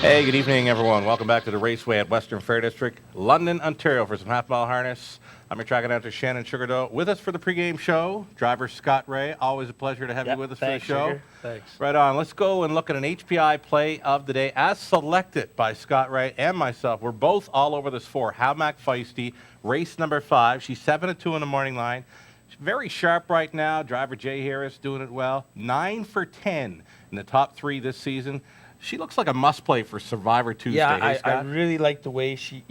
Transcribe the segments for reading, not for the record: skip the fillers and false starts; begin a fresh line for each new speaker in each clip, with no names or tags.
Hey, good evening, everyone. Welcome back to the Raceway at Western Fair District, London, Ontario, for some half-mile harness. I'm your track announcer, Shannon Doyle. With us for the pregame show, driver Scott Wray. Always a pleasure to have you with us for the show.
Sugar. Thanks.
Right on. Let's go and look at an HPI play of the day as selected by Scott Wray and myself. We're both all over this for Hamac Feisty, race number 5. She's 7-2 in the morning line. She's very sharp right now. Driver Jay Harris doing it well. 9 for 10 in the top 3 this season. She looks like a must-play for Survivor Tuesday.
Yeah,
hey,
I really like the way she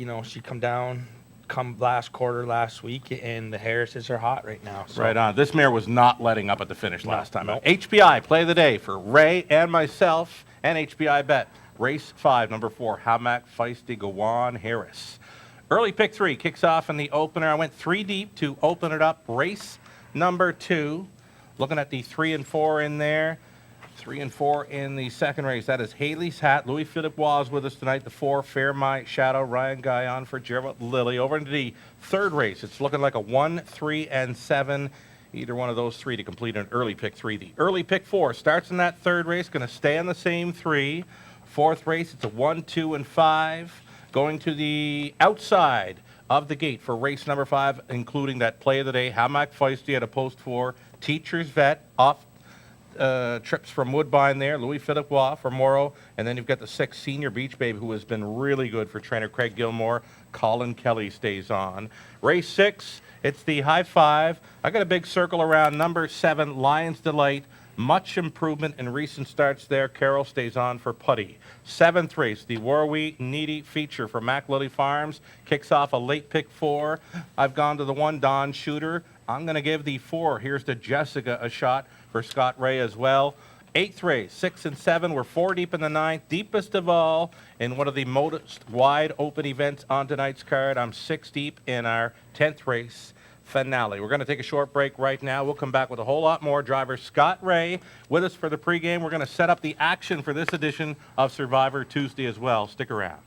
come down, last quarter last week, and the Harrises are hot right now. So.
Right on. This mare was not letting up at the finish last time.
Nope.
HPI, play of the day for Ray and myself, and HPI bet. Race 5, number 4, Hamac Feisty Gawan Harris. Early pick 3 kicks off in the opener. I went 3 deep to open it up. Race number 2. Looking at the 3 and 4 in there. 3 and 4 in the second race. That is Haley's Hat. Louis Philippe was with us tonight. The 4, Fair My Shadow. Ryan Guyon for Gerald Lilly. Over into the third race. It's looking like a 1, 3, and 7. Either one of those 3 to complete an early pick 3. The early pick 4 starts in that third race. Going to stay on the same 3. Fourth race, it's a 1, 2, and 5. Going to the outside of the gate for race number 5, including that play of the day. Hamac Feisty at a post 4. Teacher's Vet off trips from Woodbine there, Louis Philippe Waugh from Morrow, and then you've got the 6 Senior Beach Babe, who has been really good for trainer Craig Gilmore. Colin Kelly stays on. Race 6, it's the high 5. I got a big circle around number 7, Lion's Delight. Much improvement in recent starts there. Carol stays on for Putty. 7th race, the Warwee Needy feature for Mac Lily Farms. Kicks off a late pick 4. I've gone to the 1, Don Shooter. I'm going to give the 4. Here's to Jessica a shot for Scott Wray as well. 8th race, 6 and 7. We're 4 deep in the 9th. Deepest of all in one of the most wide open events on tonight's card. I'm 6 deep in our 10th race finale. We're going to take a short break right now. We'll come back with a whole lot more. Driver Scott Wray with us for the pregame. We're going to set up the action for this edition of Survivor Tuesday as well. Stick around.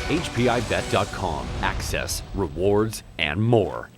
HPIBet.com. Access, rewards, and more.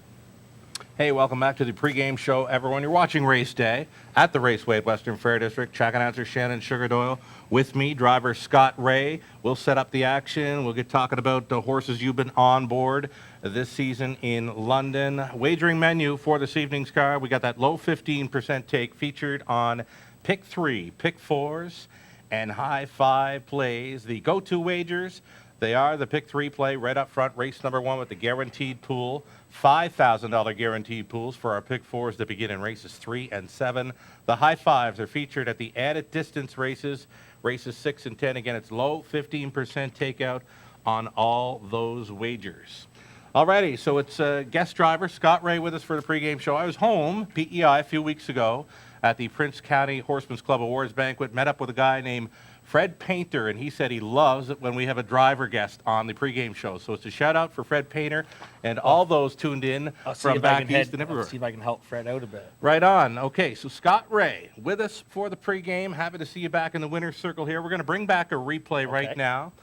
Hey, welcome back to the pregame show, everyone. You're watching Race Day at the Raceway at Western Fair District. Track announcer Shannon Doyle with me, driver Scott Wray. We'll set up the action. We'll get talking about the horses you've been on board this season in London. Wagering menu for this evening's card. We got that low 15% take featured on pick 3, pick 4s, and high 5 plays. The go-to wagers. They are the pick 3 play right up front, race number 1 with the guaranteed pool, $5,000 guaranteed pools for our pick 4s that begin in races 3 and 7. The high 5s are featured at the added distance races, races 6 and 10. Again, it's low 15% takeout on all those wagers. Alrighty, so it's guest driver Scott Wray with us for the pregame show. I was home, PEI, a few weeks ago at the Prince County Horsemen's Club Awards banquet, met up with a guy named Fred Painter, and he said he loves it when we have a driver guest on the pregame show. So it's a shout out for Fred Painter and all those tuned in from back east and everywhere.
I'll see if I can help Fred out a bit.
Right on. Okay, so Scott Wray with us for the pregame. Happy to see you back in the winner's circle here. We're going to bring back a replay right now.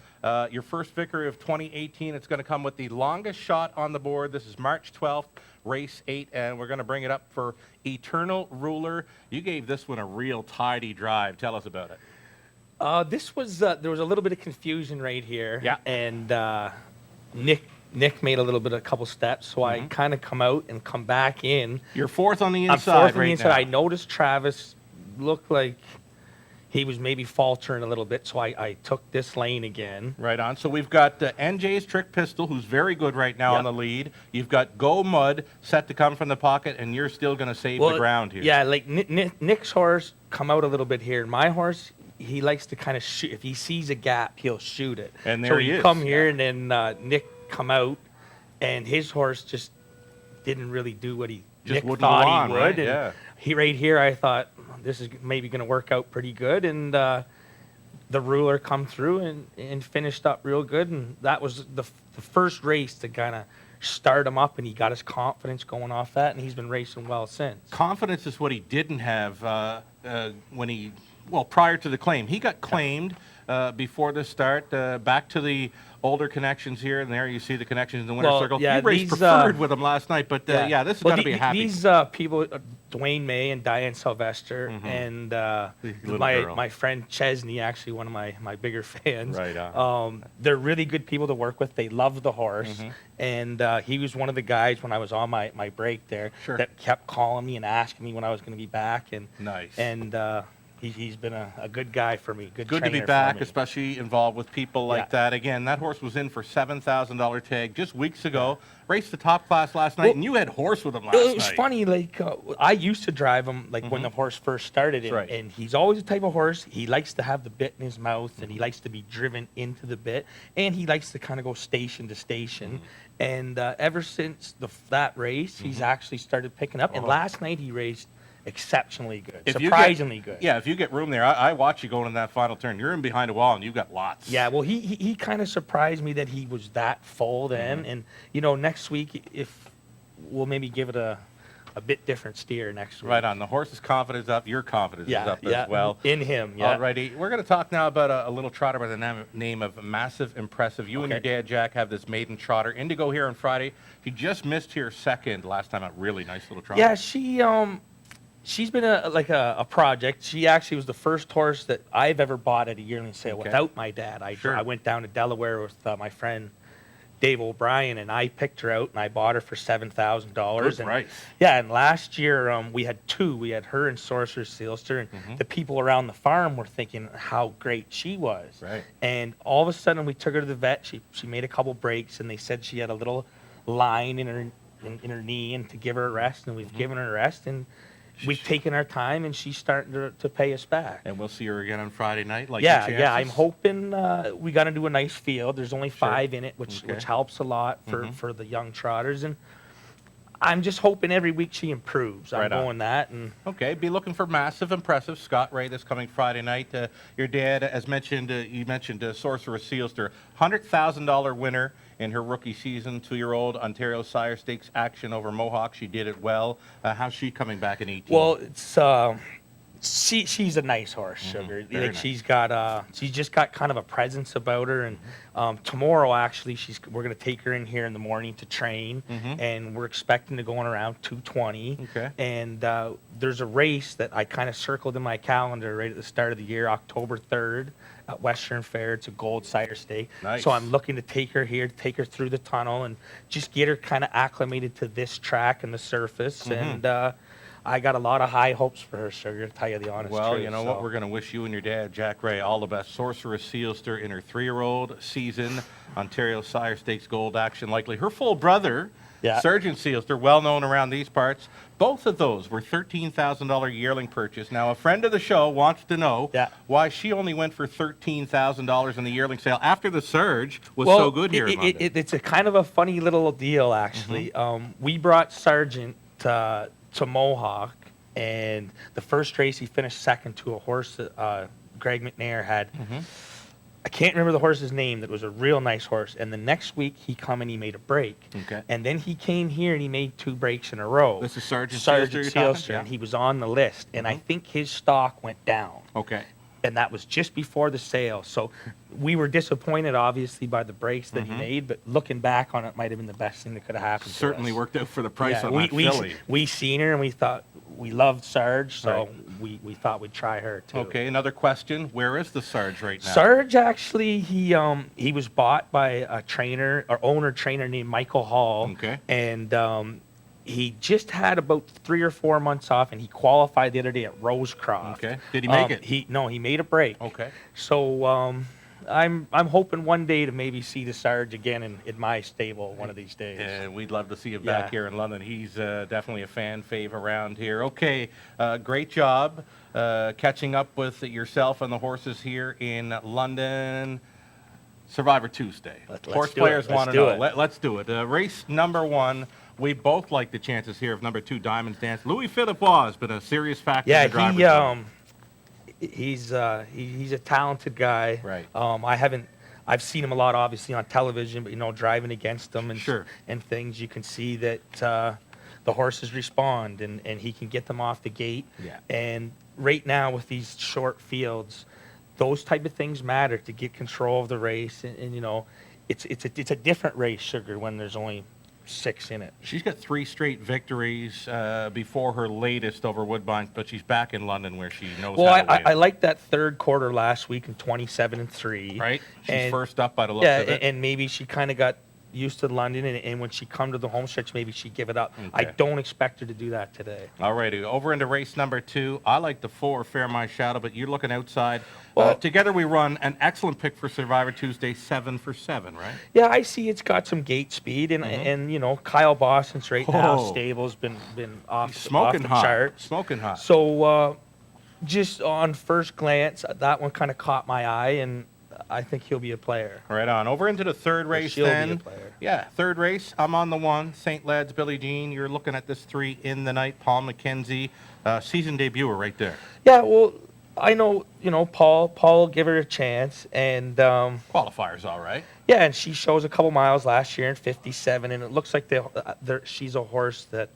Your first victory of 2018. It's going to come with the longest shot on the board. This is March 12th, race 8, and we're going to bring it up for Eternal Ruler. You gave this one a real tidy drive. Tell us about it.
This was there was a little bit of confusion right here.
Yeah.
And Nick made a couple steps, so I kind of come out and come back in.
You're 4th on the inside.
I'm 4th on
right
the inside.
now.
I noticed Travis looked like he was maybe faltering a little bit, so I took this lane again.
Right on. So we've got NJ's Trick Pistol, who's very good right now on the lead. You've got Go Mud set to come from the pocket, and you're still going to save the ground here.
Yeah, like Nick's horse come out a little bit here. My horse, he likes to kind of shoot. If he sees a gap, he'll shoot it.
And there he is.
So come here, and then Nick come out, and his horse just didn't really do what Nick thought he would.
Right?
And
yeah.
He right here, I thought this is maybe going to work out pretty good, and the ruler come through and finished up real good, and that was the first race to kind of start him up, and he got his confidence going off that, and he's been racing well since.
Confidence is what he didn't have prior to the claim. He got claimed before the start. Back to the older connections here and there. You see the connections in the winner's circle.
Yeah,
you raced preferred with him last night, but this has got to be happy.
These people, Dwayne May and Diane Sylvester, and my friend Chesney, actually one of my bigger fans.
Right on.
They're really good people to work with. They love the horse, and he was one of the guys when I was on my break there that kept calling me and asking me when I was going to be back. And
nice.
And he's been a good guy for me. Good
to be back, especially involved with people like that. Again, that horse was in for $7,000 tag just weeks ago. Raced the top class last night, and you had horse with him last night.
It was funny. Like I used to drive him when the horse first started, and he's always the type of horse. He likes to have the bit in his mouth, and he likes to be driven into the bit, and he likes to kind of go station to station. And ever since that race, he's actually started picking up. And last night he raced exceptionally good, surprisingly good.
Yeah, if you get room there, I watch you going in that final turn. You're in behind a wall, and you've got lots.
Yeah, well, he kind of surprised me that he was that full then. And, next week, if we'll maybe give it a bit different steer next week.
Right on. The horse's confidence up. Your confidence is up as well.
In him,
All righty. We're going to talk now about a little trotter by the name of Massive Impressive. You and your dad, Jack, have this maiden trotter. Indigo here on Friday. She just missed here second last time. A really nice little trotter.
Yeah, she's been a project. She actually was the first horse that I've ever bought at a yearling sale without my dad. I went down to Delaware with my friend Dave O'Brien, and I picked her out, and I bought her for $7,000.
Good price.
Yeah, and last year we had two. We had her and Sorcerer's Sealster, and the people around the farm were thinking how great she was.
Right.
And all of a sudden, we took her to the vet. She made a couple breaks, and they said she had a little line in her knee, and to give her a rest, and we've given her a rest, and we've taken our time, and she's starting to pay us back.
And we'll see her again on Friday night.
Yeah. I'm hoping we got to do a nice field. There's only 5 in it, which helps a lot for the young trotters. And I'm just hoping every week she improves. I'm going that. And
be looking for Massive Impressive. Scott Wray this coming Friday night. Your dad, as mentioned, you mentioned Sorcerer Sealster, $100,000 winner in her rookie season, 2-year-old Ontario Sire Stakes action over Mohawk. She did it well. How's she coming back in 18?
Well, it's she's a nice horse, Sugar.
Nice.
She's just got kind of a presence about her. And tomorrow, actually, we're going to take her in here in the morning to train, and we're expecting to go on around 2:20.
Okay.
And there's a race that I kind of circled in my calendar right at the start of the year, October 3rd. At Western Fair. It's a gold cider stake.
Nice.
So I'm looking to take her here, take her through the tunnel, and just get her kind of acclimated to this track and the surface. And I got a lot of high hopes for her, Sugar, to tell you the honest truth.
Well, you know what? We're going to wish you and your dad, Jack Wray, all the best. Sorcerer Sealster in her 3-year-old season. Ontario Sire Stakes gold action likely. Her full brother, Surgeon Sealster, well known around these parts. Both of those were $13,000 yearling purchase. Now, a friend of the show wants to know why she only went for $13,000 in the yearling sale after the surge was so good here in London.
It's a kind of a funny little deal, actually. We brought Sargent to Mohawk, and the first race he finished second to a horse that Greg McNair had. I can't remember the horse's name. That was a real nice horse. And the next week, he come and he made a break.
Okay.
And then he came here and he made 2 breaks in a row.
This is Sergeant
Sealster, and he was on the list. And I think his stock went down.
Okay.
And that was just before the sale. So we were disappointed, obviously, by the breaks that he made. But looking back on it, might have been the best thing that could have happened.
Certainly
to us.
Worked out for the price on that filly.
We seen her and we thought we loved Sarge, so we thought we'd try her too.
Okay, another question: where is the Sarge right now?
Sarge, actually, he was bought by a trainer or owner trainer named Michael Hall.
Okay.
And he just had about 3 or 4 months off, and he qualified the other day at Rosecroft.
Okay. Did he make it?
He made a break.
Okay.
So I'm hoping one day to maybe see the Sarge again in my stable one of these days.
And we'd love to see him back here in London. He's definitely a fan fave around here. Okay, great job catching up with yourself and the horses here in London. Survivor Tuesday. Horse players want to know. Let's do it. Race number 1. We both like the chances here of number 2, Diamonds Dance. Louis Philippe has been a serious factor in the driver's zone.
He's a talented guy.
Right.
I've seen him a lot, obviously, on television, but driving against him and
Sure.
and things, you can see that the horses respond, and he can get them off the gate.
Yeah.
And right now with these short fields, those type of things matter to get control of the race, and it's a different race, Sugar, when there's only 6 in it.
She's got 3 straight victories before her latest over Woodbine, but she's back in London where she knows
Well,
how to win.
I like that third quarter last week in 27-3.
Right? She's
And-
first up by the looks
Yeah,
of it.
and maybe she kind of got used to London, and when she come to the home stretch, maybe she'd give it up. I
Okay.
don't expect her to do that today.
All righty, over into race number 2. I like the 4, Fair My Shadow, but you're looking outside.
Well-
Together we run an excellent pick for Survivor Tuesday, 7 for 7, right?
Yeah, I see it's got some gate speed, and Kyle Boston's right now.
Oh.
Stable's been off,
He's
off
smoking
the
hot.
charts.
Smoking hot.
So just on first glance, that one kind of caught my eye, and I think he'll be a player.
Right on. Over into the third race
she'll be a
then.
player.
Yeah, third race. I'm on the 1. St. Led's, Billie Jean. You're looking at this 3 in the night. Paul McKenzie, season debuter right there.
Yeah, well, I know, Paul will give her a chance, and
Qualifiers, all right.
yeah, and she shows a couple miles last year in 57, and it looks like she's a horse that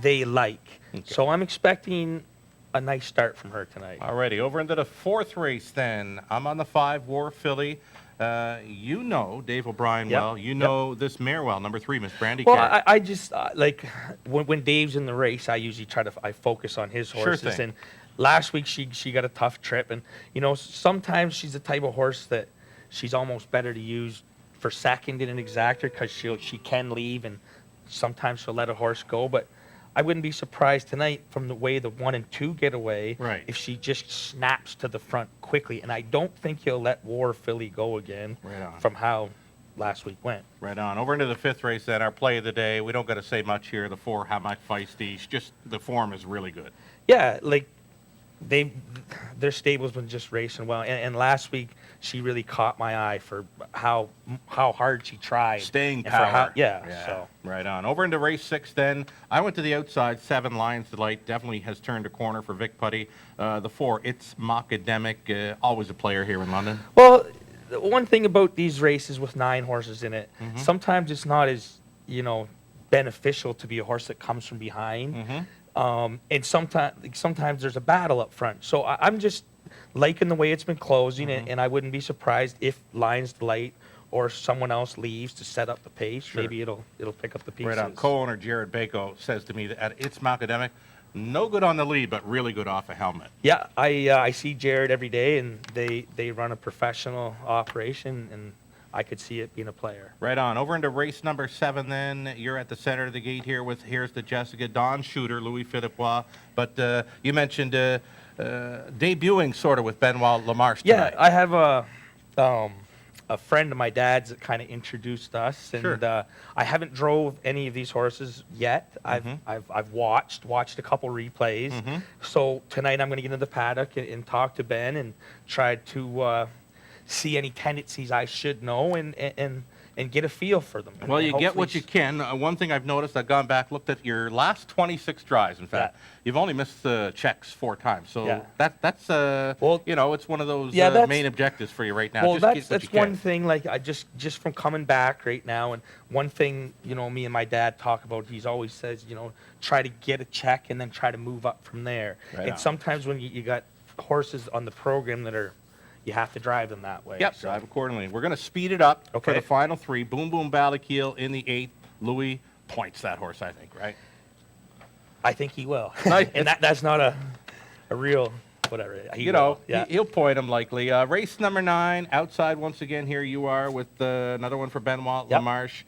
they like.
Okay.
So I'm expecting a nice start from her tonight.
Alrighty, over into the 4th race then. I'm on the 5, War Filly. Dave O'Brien
Yep,
well. You know this mare well, number 3, Miss Brandy
Well,
Carey.
I just like when Dave's in the race, I usually I focus on his
Sure
horses.
thing.
And last week she got a tough trip, and sometimes she's the type of horse that she's almost better to use for second in an exactor because she can leave, and sometimes she'll let a horse go. But I wouldn't be surprised tonight from the way the 1 and 2 get away
Right.
if she just snaps to the front quickly. And I don't think he'll let War Philly go again
Right on.
from how last week went.
Right on. Over into the 5th race then, our play of the day. We don't got to say much here. The 4, How Much Feisty. Just the form is really good.
Yeah, like their stable's been just racing well, and last week she really caught my eye for how hard she tried.
Staying
and for how-
power.
So
Right on. Over into race 6 then. I went to the outside. 7, Lions Delight. Definitely has turned a corner for Vic Putty. The 4, It's Mockademic. Always a player here in London.
well, the one thing about these races with 9 horses in it, sometimes it's not as beneficial to be a horse that comes from behind. And sometimes there's a battle up front. So I'm just liking the way it's been closing, and I wouldn't be surprised if Lions Delight or someone else leaves to set up the pace.
Sure.
Maybe it'll pick up the pieces.
Right on. Co-owner Jared Bako says to me that It's Mockademic, no good on the lead, but really good off a helmet.
Yeah, I see Jared every day, and they run a professional operation, and I could see it being a player.
Right on. Over into race number 7 then. You're at the center of the gate here with Here's the Jessica, Don Shooter, Louis Philippois. But you mentioned debuting sort of with Benoit Lamarche tonight.
Yeah, I have a friend of my dad's that kind of introduced us, and
Sure.
I haven't drove any of these horses yet. I've watched a couple replays. So tonight I'm going to get into the paddock and talk to Ben and try to see any tendencies I should know and get a feel for them.
Well,
And
you get what
hopefully
you can. One thing I've noticed, I've gone back, looked at your last 26 drives. In fact, you've only missed the checks 4 times. So
Yeah.
that's
Well,
it's one of those
yeah,
main objectives for you right now.
Well,
Just
that's
get what
that's
you
one
can.
thing. Like I just from coming back right now, and one thing me and my dad talk about. He's always says, try to get a check and then try to move up from there.
Right
and
on.
sometimes when you got horses on the program you have to drive them that way.
Yep,
So,
drive accordingly. We're going to speed it up for
Okay.
the final 3. Boom Boom Ballakeel in the 8th. Louis points that horse, I think, right?
I think he will.
Nice.
And that's not a real whatever. He will. Yeah.
He'll point him likely. Race number 9, outside once again. Here you are with another one for Benoit
Yep.
Lamarche.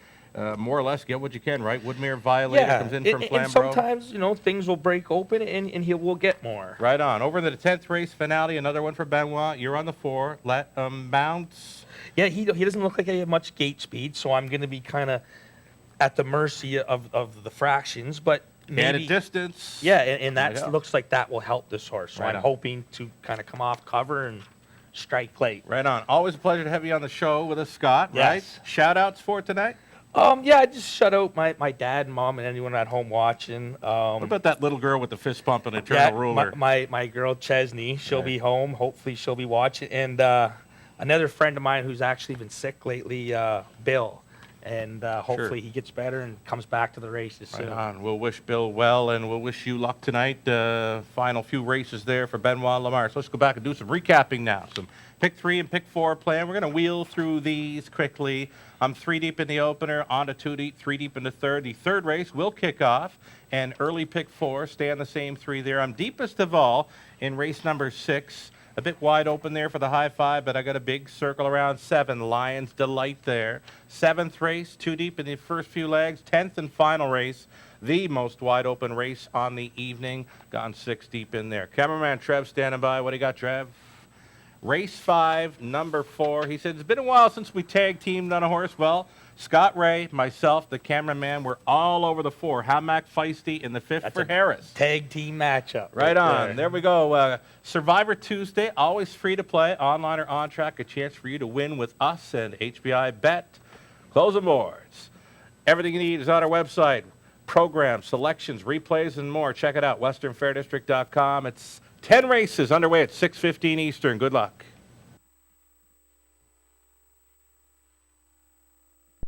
More or less, get what you can, right? Woodmere Violator comes in from
and
Flamborough.
sometimes things will break open and he will get more.
Right on. Over to the 10th race finale, another one for Benoit. You're on the 4. Let bounce.
Yeah, he doesn't look like he has much gate speed, so I'm going to be kind of at the mercy of the fractions, but maybe
At a distance.
Yeah, and
There you
that
go.
looks like that will help this horse. So
Right
I'm
on.
hoping to kind of come off cover and strike late.
Right on. Always a pleasure to have you on the show with us, Scott,
Yes.
right? Shout outs for tonight?
Yeah, I just shut out my dad and mom and anyone at home watching.
What about that little girl with the fist pump and
yeah,
eternal ruler?
my girl Chesney, she'll be home. Hopefully, she'll be watching. And another friend of mine who's actually been sick lately, Bill. And hopefully he gets better and comes back to the races soon.
Right on. We'll wish Bill well, and we'll wish you luck tonight. Final few races there for Benoit Lamar. So let's go back and do some recapping now. Some pick 3 and pick 4 plan. We're going to wheel through these quickly. I'm 3 deep in the opener, on to 2 deep, 3 deep in the third. The third race will kick off, and early pick 4, stay on the same 3 there. I'm deepest of all in race number 6. A bit wide open there for the high 5, but I got a big circle around 7. Lions Delight there. 7th race, 2 deep in the first few legs. 10th and final race, the most wide open race on the evening. Gone 6 deep in there. Cameraman Trev standing by. What do you got, Trev? Race 5, number 4. He said, it's been a while since we tag teamed on a horse. Well, Scott Wray, myself, the cameraman, we're all over the 4. Hamac Feisty in the 5th for Harris.
Tag team matchup.
Right on. There we go. Survivor Tuesday, always free to play, online or on track. A chance for you to win with us and HBI Bet. Closing boards. Everything you need is on our website. Programs, selections, replays, and more. Check it out, westernfairdistrict.com. It's 10 races underway at 6:15 Eastern. Good luck.